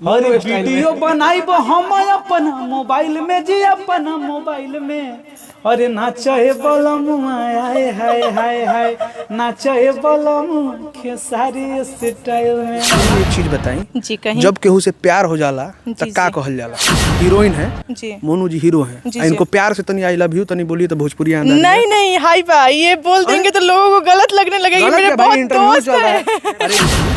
और वीडियो बनाई हम अपना मोबाइल में जी, अपना मोबाइल में। अरे नाचे बलम हाय हाय हाय हाय, नाचे बलम खेसारी स्टाइल में। एक चीज बताई जी, कहीं जब केहू से प्यार हो जाला त का कहल जाला? हीरोइन है जी मोनू जी, हीरो है। जी, इनको प्यार से तनी आई लव यू तनी बोलिए तो भोजपुरी अंदाज में। नहीं नहीं, हाय भाई ये बोल देंगे तो लोगों को गलत लगने लगेगा। मेरे बहुत दोस्त है।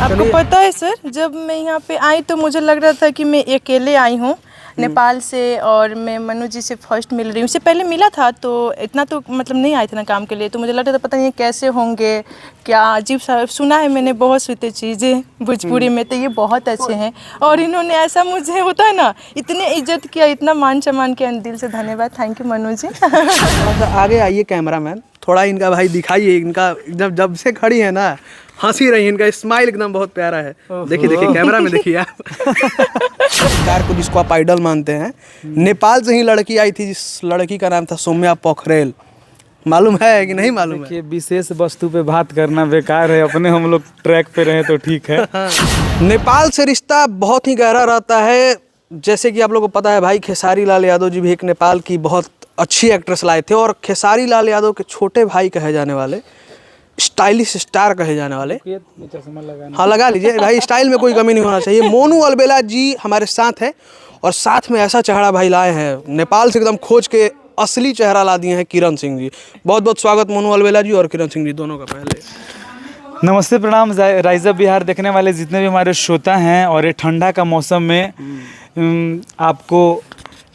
आपको पता है सर, जब मैं यहाँ पे आई तो मुझे लग रहा था कि मैं अकेले आई हूँ नेपाल से, और मैं मनु जी से फर्स्ट मिल रही हूँ। इससे पहले मिला था तो इतना तो मतलब नहीं आए थे ना काम के लिए, तो मुझे लग रहा था पता नहीं कैसे होंगे, क्या अजीब सा। सुना है मैंने बहुत सी चीज़ें भोजपुरी में, तो ये बहुत अच्छे हैं। और इन्होंने ऐसा मुझे होता है ना, इतने इज्जत किया, इतना मान सम्मान किया, दिल से धन्यवाद। थैंक यू मनु जी। थोड़ा सा आगे आइए कैमरामैन, थोड़ा इनका भाई दिखाइए। इनका जब से खड़ी है ना, हंसी रही, इनका स्माइल एकदम बहुत प्यारा है। देखिए देखिए कैमरा में देखिए आप। कार को जिसको आप आइडल मानते हैं, नेपाल से ही लड़की आई थी, जिस लड़की का नाम था सौम्या पोखरेल। मालूम है कि नहीं मालूम है? देखिए, विशेष वस्तु पे बात करना बेकार है, अपने हम लोग ट्रैक पे रहे तो ठीक है। नेपाल से रिश्ता बहुत ही गहरा रहता है। जैसे कि आप लोगों को पता है भाई, खेसारी लाल यादव जी भी एक नेपाल की बहुत अच्छी एक्ट्रेस लाए थे, और खेसारी लाल यादव के छोटे भाई कहे जाने वाले, स्टाइलिश स्टार कहे जाने वाले, हाँ लगा लीजिए भाई, स्टाइल में कोई कमी नहीं होना चाहिए। मोनू अलबेला जी हमारे साथ हैं, और साथ में ऐसा चेहरा भाई लाए हैं, नेपाल से एकदम खोज के असली चेहरा ला दिए हैं किरण सिंह जी। बहुत बहुत स्वागत मोनू अलबेला जी और किरण सिंह जी दोनों का। पहले नमस्ते, प्रणाम। राइज अप बिहार देखने वाले जितने भी हमारे श्रोता हैं, और ये ठंडा का मौसम में आपको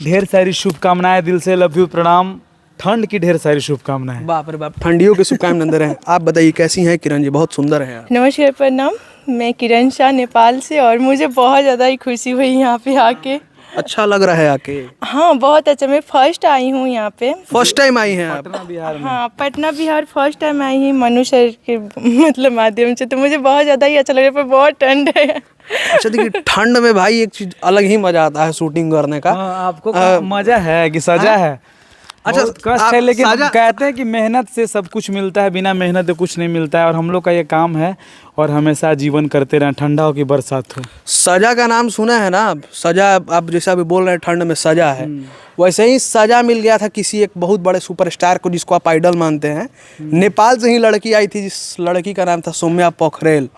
ढेर सारी शुभकामनाएं, दिल से लव यू, प्रणाम। ठंड की ढेर सारी शुभकामनाएं। बाप रे बाप, ठंडियों के शुभकामनाएं अंदर हैं। आप बताइए कैसी हैं किरण जी? बहुत सुंदर है यार। नमस्कार, प्रणाम। मैं किरण शाह, नेपाल से, और मुझे बहुत ज़्यादा ही खुशी हुई यहाँ पे आके। अच्छा लग रहा है आके? हाँ बहुत अच्छा। मैं फर्स्ट आई हूँ यहाँ पे। फर्स्ट टाइम आई हैं आप? पटना बिहार में। हाँ Patna Bihar first time I हूँ मनु सर के मतलब माध्यम से, तो मुझे बहुत ज़्यादा ही अच्छा लग रहा है। पर बहुत ठंड है। अच्छा देखिए, ठंड में भाई एक चीज अलग ही मजा आता है शूटिंग करने का। आपको मजा है कि सजा है? अच्छा कष्ट है, लेकिन कहते हैं कि मेहनत से सब कुछ मिलता है, बिना मेहनत के कुछ नहीं मिलता है। और हम लोग का ये काम है, और हमेशा जीवन करते रहें, ठंडा हो कि बरसात हो। सजा का नाम सुना है ना? सजा, आप जैसा भी बोल रहे हैं ठंड में सजा है, वैसे ही सजा मिल गया था किसी एक बहुत बड़े सुपरस्टार को, जिसको आप आइडल मानते हैं। नेपाल से ही लड़की आई थी, जिस लड़की का नाम था सौम्या पोखरेल।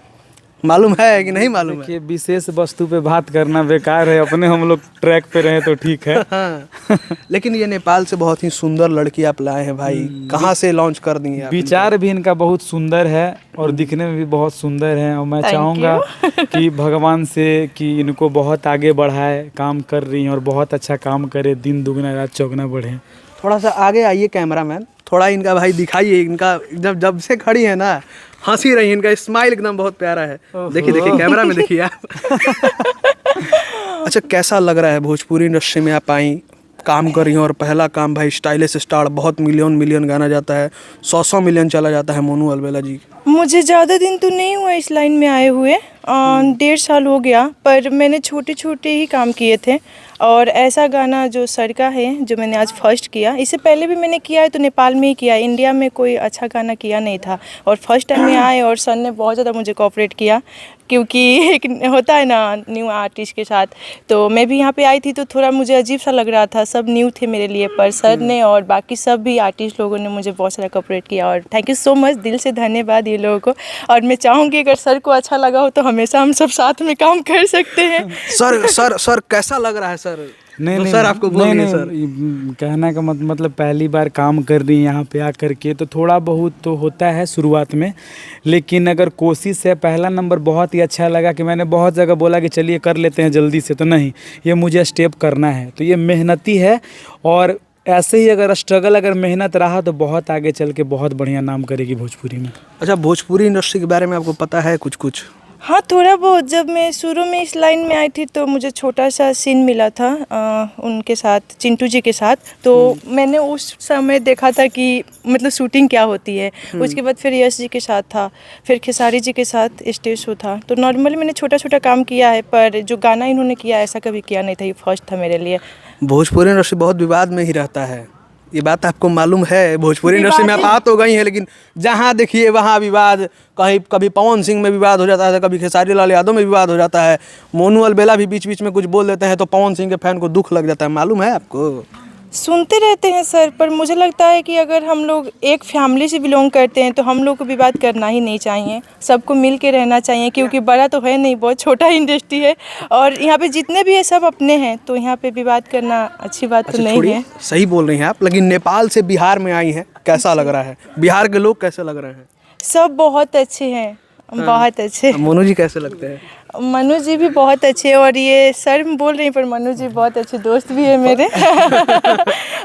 मालूम है कि नहीं मालूम है? देखिए, विशेष वस्तु पे बात करना बेकार है, अपने हम लोग ट्रैक पे रहे तो ठीक है। हाँ। लेकिन ये नेपाल से बहुत ही सुंदर लड़की आप लाए हैं भाई, कहाँ से लॉन्च कर दी हैं? विचार भी इनका बहुत सुंदर है, और दिखने में भी बहुत सुंदर है। और मैं चाहूँगा कि भगवान से कि इनको बहुत आगे बढ़ाए, काम कर रही हैं और बहुत अच्छा काम करे, दिन दुगना रात चौगुना बढ़े। थोड़ा सा आगे आइए कैमरामैन, थोड़ा इनका भाई दिखाइए। इनका जब से खड़ी है ना, हंसी रही, इनका स्माइल एकदम बहुत प्यारा है। देखिए देखिए कैमरा में देखिए आप। अच्छा कैसा लग रहा है भोजपुरी इंडस्ट्री में आप आई, काम कर रही हैं, और पहला काम भाई स्टाइलिश स्टार, बहुत मिलियन गाना जाता है, 100 मिलियन चला जाता है मोनू अलबेला जी। मुझे ज़्यादा दिन तो नहीं हुआ इस लाइन में आए हुए, 1.5 साल हो गया, पर मैंने छोटे छोटे ही काम किए थे। और ऐसा गाना जो सर का है, जो मैंने आज फर्स्ट किया, इससे पहले भी मैंने किया है तो नेपाल में ही किया, इंडिया में कोई अच्छा गाना किया नहीं था। और फर्स्ट टाइम में आए, और सर ने बहुत ज़्यादा मुझे कोऑपरेट किया, क्योंकि एक होता है ना न्यू आर्टिस्ट के साथ। तो मैं भी यहाँ पे आई थी तो थोड़ा मुझे अजीब सा लग रहा था, सब न्यू थे मेरे लिए, पर सर ने और बाकी सब भी आर्टिस्ट लोगों ने मुझे बहुत सारा कोऑपरेट किया, और थैंक यू सो मच, दिल से धन्यवाद ये लोगों को। और मैं चाहूँगी अगर सर को अच्छा लगा हो तो हमेशा हम सब साथ में काम कर सकते हैं। सर कैसा लग रहा है सर? नहीं नहीं सर आपको बोलिए सर। कहना का मतलब पहली बार काम कर रही है यहाँ पे आकर के, तो थोड़ा बहुत तो होता है शुरुआत में, लेकिन अगर कोशिश है, पहला नंबर बहुत ही अच्छा लगा कि मैंने बहुत जगह बोला कि चलिए कर लेते हैं जल्दी से, तो नहीं, ये मुझे स्टेप करना है, तो ये मेहनती है। और ऐसे ही अगर स्ट्रगल, अगर मेहनत रहा तो बहुत आगे चल के बहुत बढ़िया नाम करेगी भोजपुरी में। अच्छा भोजपुरी इंडस्ट्री के बारे में आपको पता है कुछ? हाँ थोड़ा बहुत। जब मैं शुरू में इस लाइन में आई थी तो मुझे छोटा सा सीन मिला था उनके साथ, चिंटू जी के साथ, तो मैंने उस समय देखा था कि मतलब शूटिंग क्या होती है। उसके बाद फिर यश जी के साथ था, फिर खेसारी जी के साथ स्टेज शो था। तो नॉर्मली मैंने छोटा छोटा काम किया है, पर जो गाना इन्होंने किया ऐसा कभी किया नहीं था, ये फर्स्ट था मेरे लिए। भोजपुरी इंडस्ट्री बहुत विवाद में ही रहता है, ये बात आपको मालूम है, भोजपुरी इंडस्ट्री में आप आ तो गई हैं, लेकिन जहाँ देखिए वहाँ विवाद, कहीं कभी पवन सिंह में विवाद हो जाता है, कभी खेसारी लाल यादव में विवाद हो जाता है, मोनू अलबेला भी बीच बीच में कुछ बोल देते हैं तो पवन सिंह के फैन को दुख लग जाता है, मालूम है आपको? सुनते रहते हैं सर, पर मुझे लगता है कि अगर हम लोग एक फैमिली से बिलोंग करते हैं तो हम लोग को विवाद करना ही नहीं चाहिए, सबको मिल के रहना चाहिए, क्योंकि बड़ा तो है नहीं, बहुत छोटा इंडस्ट्री है और यहाँ पे जितने भी है सब अपने हैं, तो यहाँ पे विवाद करना अच्छी बात तो नहीं है। सही बोल रही हैं आप, लेकिन नेपाल से बिहार में आई हैं, कैसा लग रहा है? बिहार के लोग कैसे लग रहे हैं? सब बहुत अच्छे हैं, बहुत अच्छे। मोनू जी कैसे लगते हैं? मनु जी भी बहुत अच्छे, और ये सर बोल रही हैं पर मनु जी बहुत अच्छे दोस्त भी है मेरे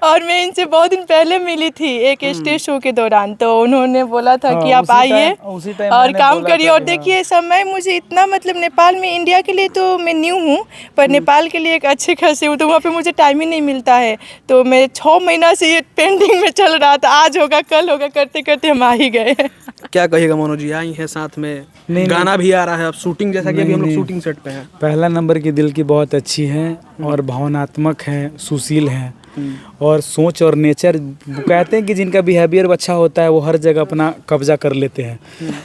और मैं इनसे बहुत दिन पहले मिली थी एक स्टेज शो के दौरान, तो उन्होंने बोला था कि आप आइए और काम करिए। और देखिए समय मुझे इतना, मतलब नेपाल में, इंडिया के लिए तो मैं न्यू हूँ पर नेपाल के लिए एक अच्छे खासे हूँ, तो वहाँ पे मुझे टाइम ही नहीं मिलता है, तो मैं 6 महीना से ये पेंडिंग में चल रहा था, आज होगा कल होगा करते करते हम आ ही गए। क्या कहिएगा मोनू जी, आई हैं साथ में, गाना भी आ रहा है, अब शूटिंग, जैसा कि अभी हम लोग शूटिंग सेट पे हैं। पहला नंबर की दिल की बहुत अच्छी हैं और भावनात्मक हैं, सुशील हैं और सोच और नेचर, कहते हैं कि जिनका बिहेवियर अच्छा होता है वो हर जगह अपना कब्जा कर लेते हैं।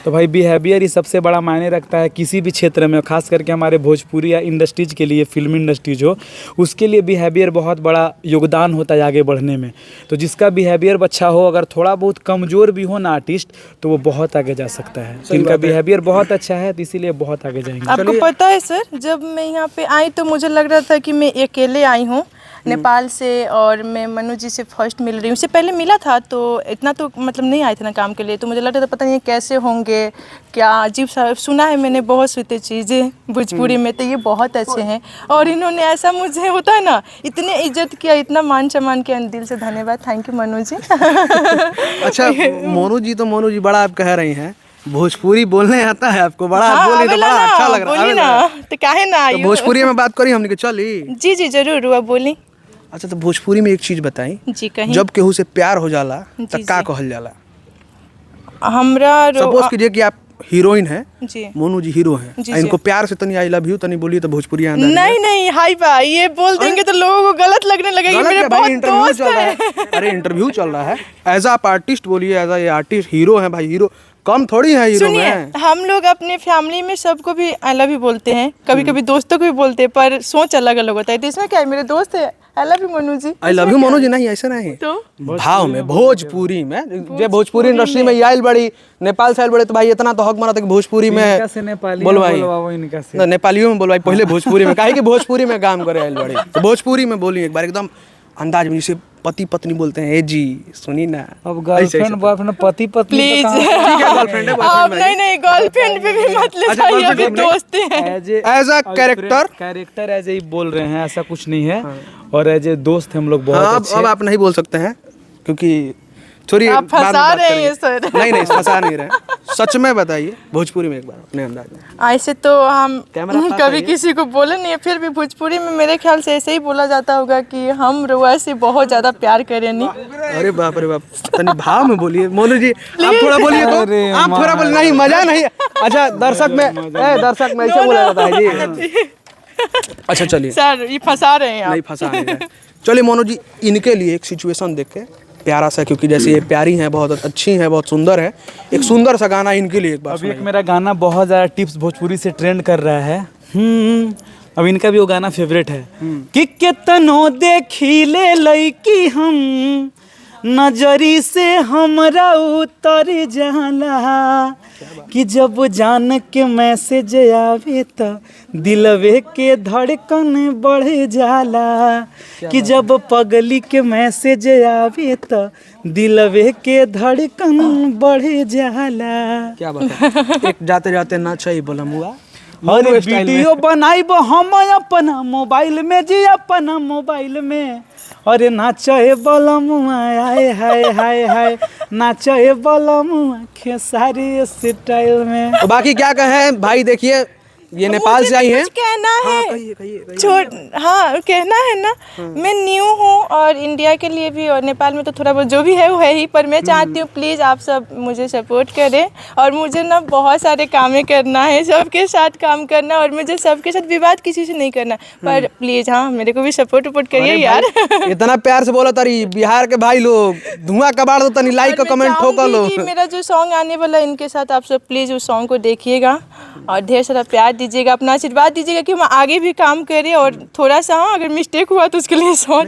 तो भाई बिहेवियर ही सबसे बड़ा मायने रखता है किसी भी क्षेत्र में, खास करके हमारे भोजपुरी या इंडस्ट्रीज के लिए, फिल्म इंडस्ट्रीज हो, उसके लिए बिहेवियर बहुत बड़ा योगदान होता है आगे बढ़ने में। तो जिसका बिहेवियर अच्छा हो, अगर थोड़ा बहुत कमज़ोर भी हो ना आर्टिस्ट, तो वो बहुत आगे जा सकता है। जिनका बिहेवियर बहुत अच्छा है तो इसीलिए बहुत आगे जाएंगे। आपको पता है सर, जब मैं यहाँ पे आई तो मुझे लग रहा था कि मैं अकेले आई हूँ नेपाल से, और मैं मनु जी से फर्स्ट मिल रही हूँ। उससे पहले मिला था तो इतना तो मतलब नहीं आए थे ना काम के लिए, तो मुझे लग रहा था पता नहीं कैसे होंगे, क्या अजीब सा सुना है मैंने बहुत सी चीज़ें भोजपुरी में, तो ये बहुत अच्छे हैं और इन्होंने ऐसा, मुझे होता है ना, इतने इज्जत किया, इतना मान सम्मान किया, दिल से धन्यवाद, थैंक यू मनु जी। अच्छा मोनू जी बड़ा आप कह रही हैं, भोजपुरी बोलने आता है आपको? बड़ा हाँ, बोली तो बड़ा अच्छा लग रहा है ना, तो काहे ना, तो भोजपुरी में बात करी हमने के चली। जी जी जरूर, हुआ बोली। अच्छा तो भोजपुरी में एक चीज बताई जी, कहीं जब केहू से प्यार हो जाला तो जी, का जी। कहल जाला? हमरा सपोज कीजिए कि आप हीरोइन हैं, जी मोनू जी हीरो हैं, जी, इनको प्यार से तनी आई लव यू तनी बोलिए तो भोजपुरी आंदा नहीं नहीं, हाय भाई ये बोल देंगे तो लोगों को गलत लगने लगेगा, मेरे बहुत इंटरव्यू दोस्त चल रहा हैं। है। अरे इंटरव्यू चल रहा है, एज आप आर्टिस्ट बोलिए, एज आ आर्टिस्ट, हीरो हैं भाई, हीरो कम थोड़ी है हीरो सुनिए, में। हम लोग अपने फैमिली में सबको भी आई लव यू बोलते हैं, कभी कभी दोस्तों को भी बोलते हैं, पर सोच अलग अलग होता है, तो इसमें क्या है, मेरे दोस्त है, I love you Manu ji, I love you Monu ji, नहीं ऐसा नहीं, तो भाव में, भोजपुरी में, जे भोजपुरी इंडस्ट्री में आयल बड़ी, नेपाल से आयल बड़ी, तो भाई इतना तो हक माना था कि भोजपुरी में बोलवाई, नेपालियों में बोलवाई, पहले भोजपुरी में, काहे कि भोजपुरी में काम करे आयल बड़ी, तो भोजपुरी में बोली एक बार एकदम अंदाज में, जिसे पति पत्नी बोलते हैं, ए जी सुनी ना, अब गर्लफ्रेंड बॉयफ्रेंड पति पत्नी प्लीज गर्लफ्रेंड है, आप नहीं गर्लफ्रेंड पे भी मत ले जाइए, अभी दोस्त हैं। As a character as a बोल रहे हैं, ऐसा कुछ नहीं है, और एज ए दोस्त हम लोग बहुत अच्छे। अब आप नहीं बोल सकते हैं क्योंकि छोड़िए, आप फंसा रहे हैं सर। नहीं फंसा नहीं रहे, सच में बताइए भोजपुरी में एक बार अपने अंदाज में। ऐसे तो हम कैमरा पास कभी आइए। किसी को बोले नहीं है, फिर भी भोजपुरी में मेरे ख्याल से ऐसे ही बोला जाता होगा कि हम रुआ से बहुत ज्यादा प्यार करें नहीं। अरे बाप तनी भाव में बोलिए मोनू जी, आप थोड़ा बोलिए तो, आप थोड़ा बोलिए, नहीं मजा नहीं। अच्छा दर्शक में ऐसे बोला जाता है जी। अच्छा चलिए सर ये फंसा रहे हैं नहीं आप। फंसा नहीं रहे। चलिए मोनू जी, इनके लिए एक सिचुएशन देख के प्यारा सा, क्योंकि जैसे ये प्यारी हैं, बहुत अच्छी हैं, बहुत सुंदर है, एक सुंदर सा गाना इनके लिए एक बार अभी एक मेरा गाना बहुत ज़्यादा टिप्स भोजपुरी से ट्रेंड कर रहा है। अब इनका भी वो गाना फेवरेट है कि केतनो देखिले लईकी हम, नजरी से हमरा उतर जाला, कि जब जान के मैसेज आवे तो दिलवे के धड़कन बढ़ जाला, कि जब पगली के मैसेज आवे तो दिलवे के धड़कन बढ़ जाला। क्या बात है, एक जाते जाते ना चाहिए बोला मुआ और वीडियो बनाइब हम अपना मोबाइल में जी, अपना मोबाइल में, अरे नाचे बलमुआ, हाय हाय हाय हाय, नाचे बलमुआ खेसारी स्टाइल में। तो बाकी क्या कहें भाई, देखिए ये नेपाल से आई हैं? कुछ कहना हाँ, है। कहिए कहिए हाँ कहना है ना, मैं न्यू हूँ और इंडिया के लिए भी और नेपाल में तो थोड़ा बहुत जो भी है वो है ही, पर मैं चाहती हूँ प्लीज़ आप सब मुझे सपोर्ट करें। और मुझे ना बहुत सारे कामें करना है, सबके साथ काम करना, और मुझे सबके साथ विवाद किसी से नहीं करना, पर प्लीज़ हाँ मेरे को भी सपोर्ट करिए यार। इतना प्यार से बोला तारी बिहार के भाई लोग, धुआं कबाड़ दो तनी, लाइक और का मैं कमेंट ठोका लो। चाहूंगी कि मेरा जो सॉन्ग आने वाला है इनके साथ आप सब प्लीज़ उस सॉन्ग को देखिएगा और ढेर सारा प्यार दीजिएगा, अपना आशीर्वाद दीजिएगा कि हम आगे भी काम करें, और थोड़ा सा हाँ अगर मिस्टेक हुआ तो उसके लिए सॉरी।